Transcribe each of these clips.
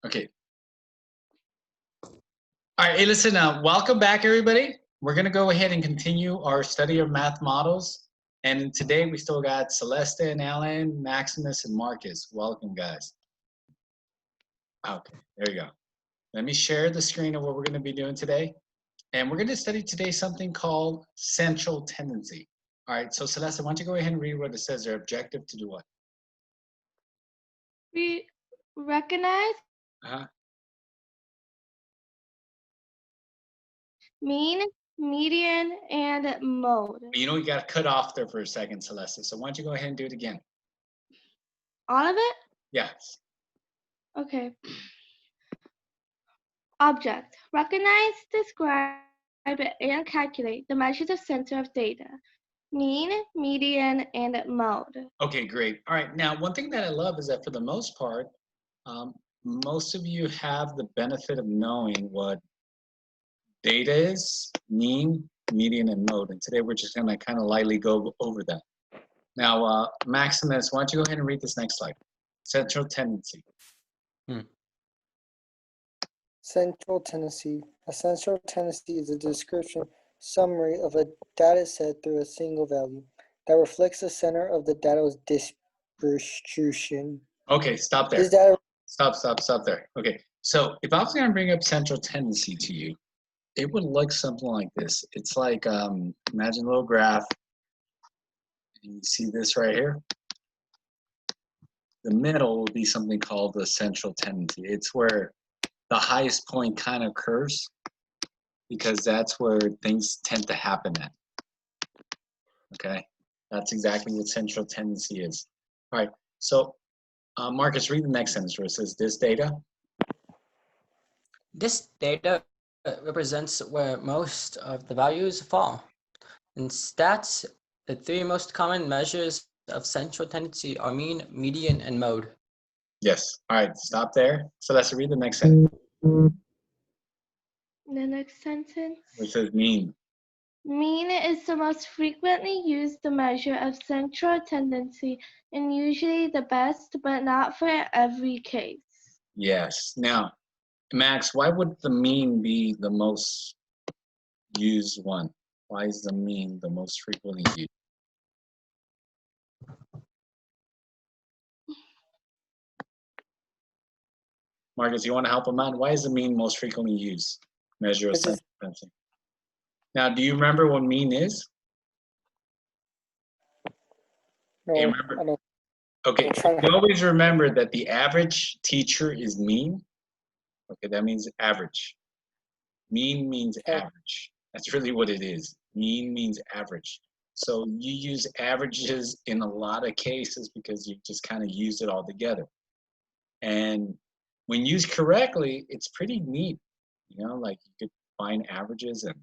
Okay. All right. Hey, listen, welcome back, everybody. We're going to go ahead and continue our study of math models. And today we still got Celeste and Alan, Maximus, and Marcus. Welcome, guys. Okay, there you go. Let me share the screen of what we're going to be doing today. And we're going to study today something called central tendency. All right, so Celeste, why don't you go ahead and read what it says there. Objective to do what? We recognize mean, median, and mode. You know, you got to cut off there for a second, Celeste. So why don't you go ahead and do it again? All of it? Yes. Okay. Object. Recognize, describe, and calculate the measures of center of data. Mean, median, and mode. Okay, great. All right. Now, one thing that I love is that for the most part, most of you have the benefit of knowing what data is, mean, median, and mode. And today we're just going to kind of lightly go over that. Now, Maximus, why don't you go ahead and read this next slide? Central tendency. Central tendency. A central tendency is a description, summary of a data set through a single value that reflects the center of the data's distribution. Okay, stop there. Stop there. Okay, so if I was going to bring up central tendency to you, it would look something like this. It's like, imagine a little graph. And you see this right here? The middle will be something called the central tendency. It's where the highest point kind of occurs because that's where things tend to happen at. Okay, that's exactly what central tendency is. All right, so Marcus, read the next sentence where it says this data. This data represents where most of the values fall. In stats, the three most common measures of central tendency are mean, median, and mode. Yes. All right, stop there. So let's read the next sentence. The next sentence. It says mean. Mean is the most frequently used measure of central tendency and usually the best, but not for every case. Yes. Now, Max, why would the mean be the most used one? Why is the mean the most frequently used? Marcus, you want to help him out? Why is the mean most frequently used measure of central tendency? Now, do you remember what mean is? No, you I don't. Okay, you always remember that the average teacher is mean. Okay, that means average. Mean means average. That's really what it is. Mean means average. So you use averages in a lot of cases because you just kind of use it all together. And when used correctly, it's pretty neat. You know, like you could find averages. And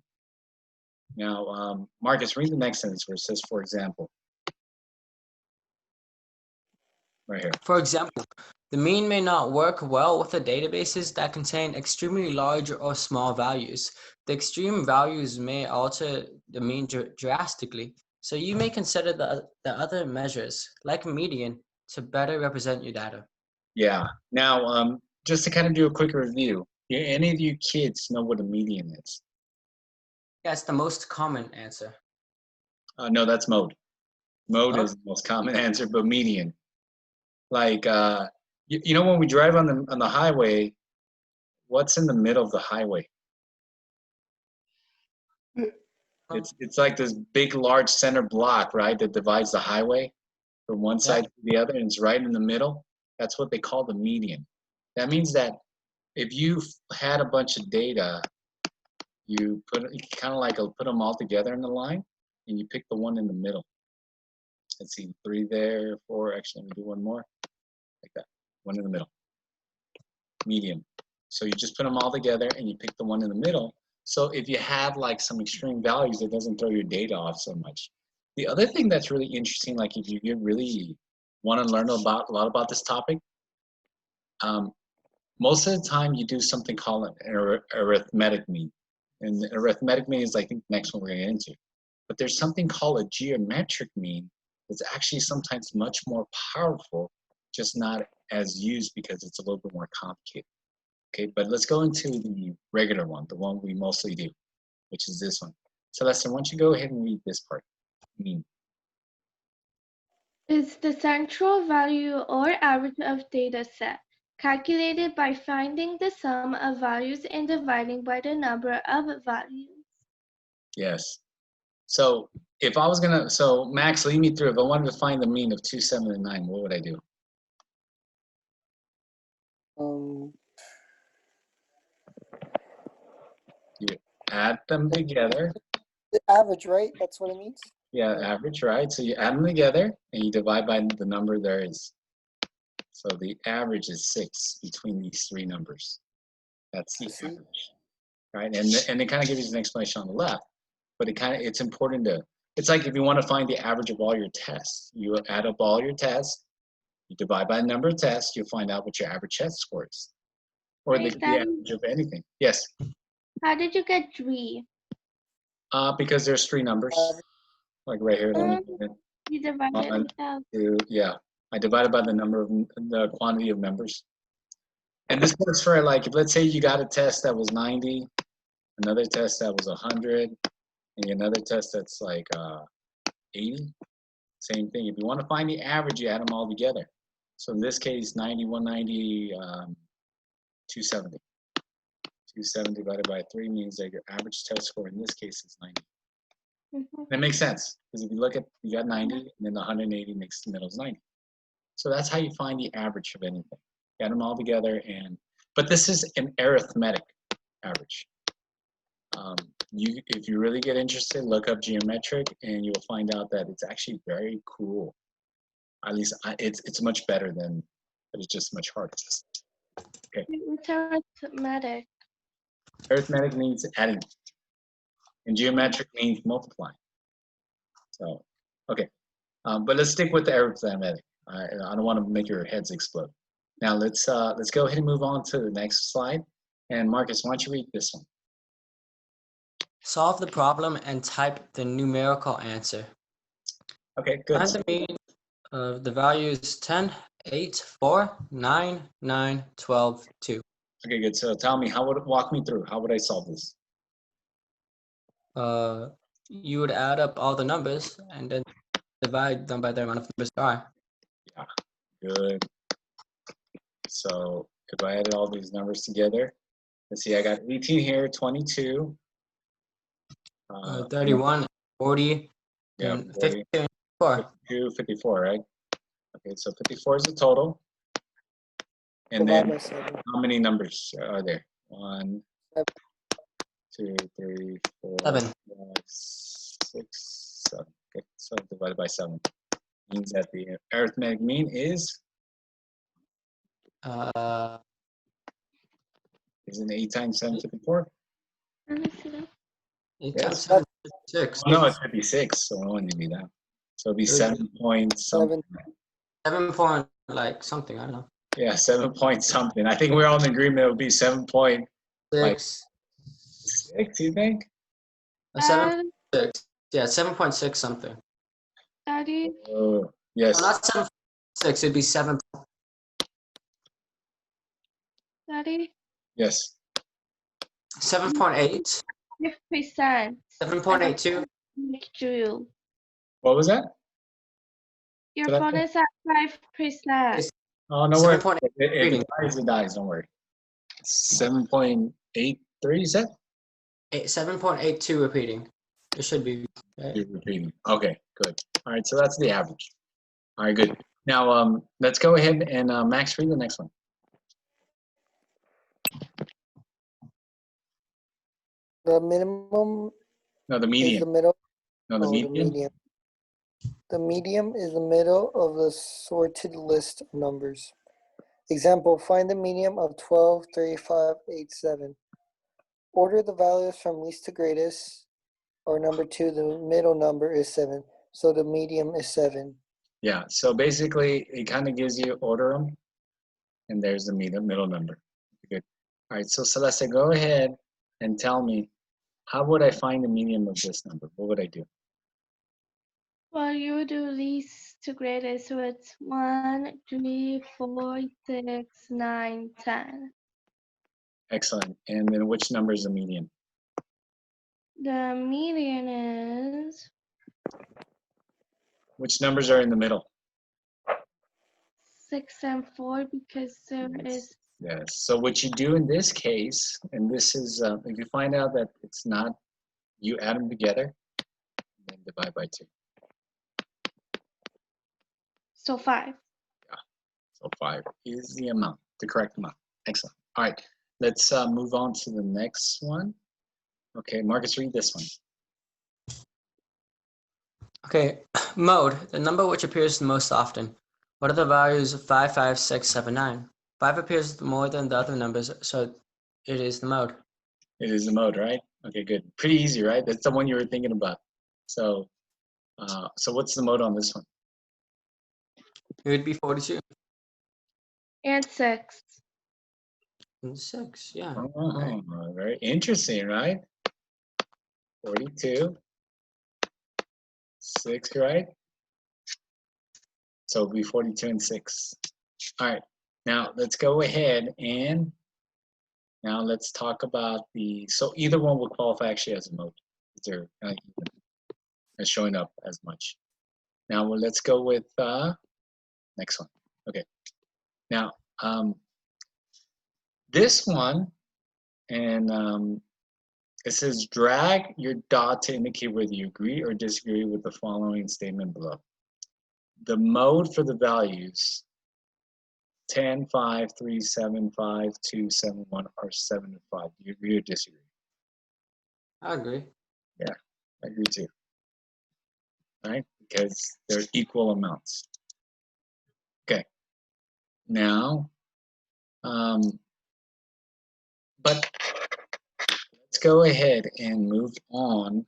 now, Marcus, read the next sentence where it says, for example. Right here. For example, the mean may not work well with the databases that contain extremely large or small values. The extreme values may alter the mean drastically, so you may consider the other measures, like median, to better represent your data. Yeah. Now, just to kind of do a quick review, do any of you kids know what a median is? Yeah, it's the most common answer. No, that's mode. Mode is the most common answer, but median. Like, you know, when we drive on the highway, what's in the middle of the highway? It's like this big, large center block, right, that divides the highway from one side to the other, and it's right in the middle. That's what they call the median. That means that if you had a bunch of data, you kind of like put them all together in a line, and you pick the one in the middle. Let's see, 3 there, 4. Actually, let me do one more. Like that, one in the middle. Median. So you just put them all together and you pick the one in the middle. So if you have like some extreme values, it doesn't throw your data off so much. The other thing that's really interesting, like if you really want to learn a lot about this topic, most of the time you do something called an arithmetic mean. And the arithmetic mean is, I think, the next one we're going to get into. But there's something called a geometric mean that's actually sometimes much more powerful, just not as used because it's a little bit more complicated. Okay, but let's go into the regular one, the one we mostly do, which is this one. Celeste, why don't you go ahead and read this part? Mean. Is the central value or average of data set, calculated by finding the sum of values and dividing by the number of values. Yes. So if I was gonna, so Max, lead me through. If I wanted to find the mean of 2, 7, and 9, what would I do? You add them together. The average, right? That's what it means. Yeah, average, right? So you add them together and you divide by the number there is. So the average is 6 between these three numbers. That's the average, right? And it kind of gives you an explanation on the left, but it's important to, it's like if you want to find the average of all your tests, you add up all your tests, you divide by the number of tests, you'll find out what your average test score is. Or the average of anything. Yes? How did you get 3? Because there's three numbers, like right here. You divided it out. Yeah, I divided by the number of the quantity of members. And this works for like, if let's say you got a test that was 90, another test that was 100, and another test that's like 80. Same thing. If you want to find the average, you add them all together. So in this case, 90, 190, 270. 270 divided by 3 means that your average test score in this case is 90. That makes sense, because if you look at, you got 90, and then the 180 makes the middle is 90. So that's how you find the average of anything. Get them all together, but this is an arithmetic average. If you really get interested, look up geometric, and you'll find out that it's actually very cool. At least it's much better than, but it's just much harder. Okay. It's arithmetic. Arithmetic means adding, and geometric means multiplying. So, okay, but let's stick with the arithmetic. I don't want to make your heads explode. Now let's go ahead and move on to the next slide. And Marcus, why don't you read this one? Solve the problem and type the numerical answer. Okay, good. Find the mean of the values 10, 8, 4, 9, 9, 12, 2. Okay, good. So tell me, walk me through. How would I solve this? You would add up all the numbers and then divide them by the amount of numbers there are. Yeah, good. So if I added all these numbers together, let's see, I got 18 here, 22. 31, 40, yeah, and 40, 54. 52, 54, right? Okay, so 54 is the total. And then how many numbers are there? 1, 2, 3, 4, 7. 5, 6, 7. Okay, so divided by 7 means that the arithmetic mean is an 8 times 7, 54? 8 Yes. times 7, 56. Oh, no, it's 56, so it wouldn't be that. So it'd be 7 point something. 7 point like something, I don't know. Yeah, 7 point something. I think we're all in agreement it would be 7 point like 6, you think? 7.6. Yeah, 7.6 something. Daddy? Oh, yes. Well, not 7.6, it'd be 7. Daddy? Yes. 7.8. 5%. 7.82. Joule. What was that? Your phone is at 5%. Oh, no worries. 7.8 If reading. it dies, don't worry. 7.83, you said? 7.82 repeating. It should be. Right? You're repeating. Okay, good. All right, so that's the average. All right, good. Now, let's go ahead and Max, read the next one. The minimum No, the is median. the middle. No, the median. The medium. The medium is the middle of the sorted list of numbers. Example, find the medium of 12, 35, 8, 7. Order the values from least to greatest, or number 2, the middle number is 7. So the medium is 7. Yeah, so basically it kind of gives you order them, and there's the middle number. Good. All right, so Celeste, go ahead and tell me, how would I find the median of this number? What would I do? Well, you do least to greatest, so it's 1, 3, 4, 6, 9, 10. Excellent. And then which number is the median? The median is Which numbers are in the middle? 6 and 4 because there is Yes. So what you do in this case, and this is, if you find out that it's not, you add them together, then divide by 2. so 5. So 5 is the amount, the correct amount. Excellent. All right. Let's move on to the next one. Okay, Marcus, read this one. Okay, mode, the number which appears the most often. What are the values of 5, 5, 6, 7, 9? 5 appears more than the other numbers, so it is the mode. It is the mode, right? Okay, good. Pretty easy, right? That's the one you were thinking about. So, so what's the mode on this one? It would be 42. And 6. And 6, yeah. Oh, very interesting, right? 42, 6, right? So it'll be 42 and 6. All right, now let's go ahead and now let's talk about the, so either one will qualify actually as a mode. They're even as showing up as much. Now let's go with next one. Okay, now this one, and it says drag your dot to indicate whether you agree or disagree with the following statement below. The mode for the values 10, 5, 3, 7, 5, 2, 7, 1, or 7 and 5. Do you agree or disagree? I agree. Yeah, I agree too. All right, because they're equal amounts. Okay. Now, but let's go ahead and move on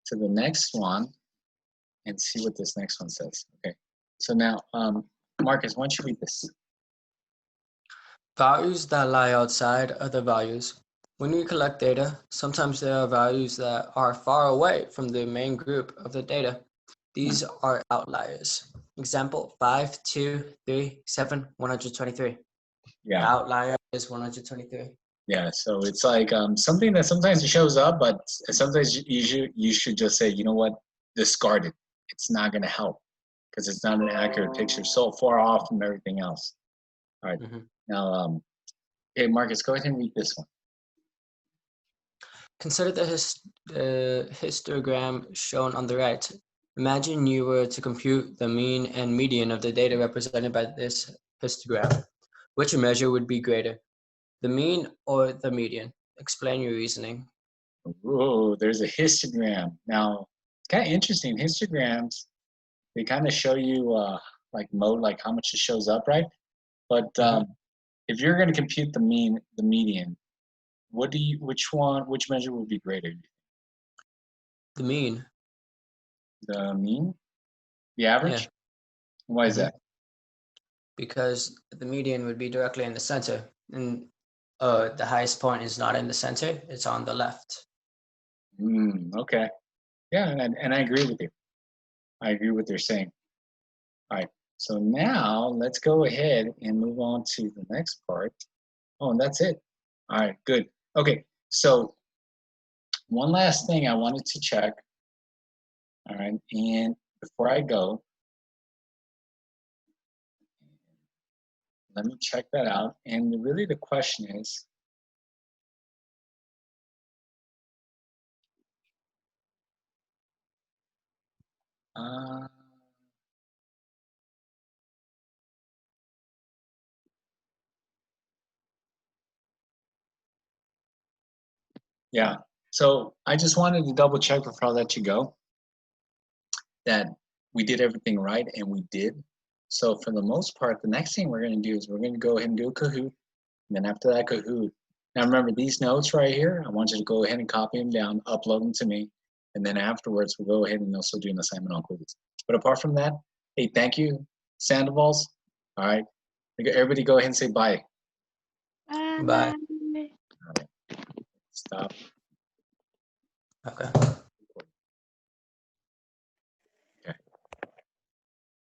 to the next one and see what this next one says. Okay. So now, Marcus, why don't you read this? Values that lie outside other values. When we collect data, sometimes there are values that are far away from the main group of the data. These are outliers. Example, 5, 2, 3, 7, 123. Yeah. The outlier is 123. Yeah, so it's like something that sometimes shows up, but sometimes you should just say, you know what, discard it. It's not going to help because it's not an accurate picture, so far off from everything else. All right. Now, hey, Marcus, go ahead and read this one. Consider the histogram shown on the right. Imagine you were to compute the mean and median of the data represented by this histogram. Which measure would be greater, the mean or the median? Explain your reasoning. Oh, there's a histogram. Now, it's kind of interesting. Histograms, they kind of show you like mode, like how much it shows up, right? But if you're going to compute the mean, the median, which measure would be greater? The mean. The mean? The average? Yeah. Why is that? Because the median would be directly in the center, and the highest point is not in the center, it's on the left. Okay. Yeah, and I agree with you. I agree with what you're saying. All right. So now let's go ahead and move on to the next part. Oh, and that's it. All right, good. Okay, so one last thing I wanted to check. All right, and before I go, let me check that out. And really the question is, yeah, so I just wanted to double check before I let you go that we did everything right, and we did. So for the most part, the next thing we're going to do is we're going to go ahead and do a Kahoot. And then after that Kahoot, now remember these notes right here, I want you to go ahead and copy them down, upload them to me, and then afterwards we'll go ahead and also do an assignment on quizzes. But apart from that, hey, thank you, Sandovals. All right, everybody go ahead and say bye. Bye. All right. Stop. Okay.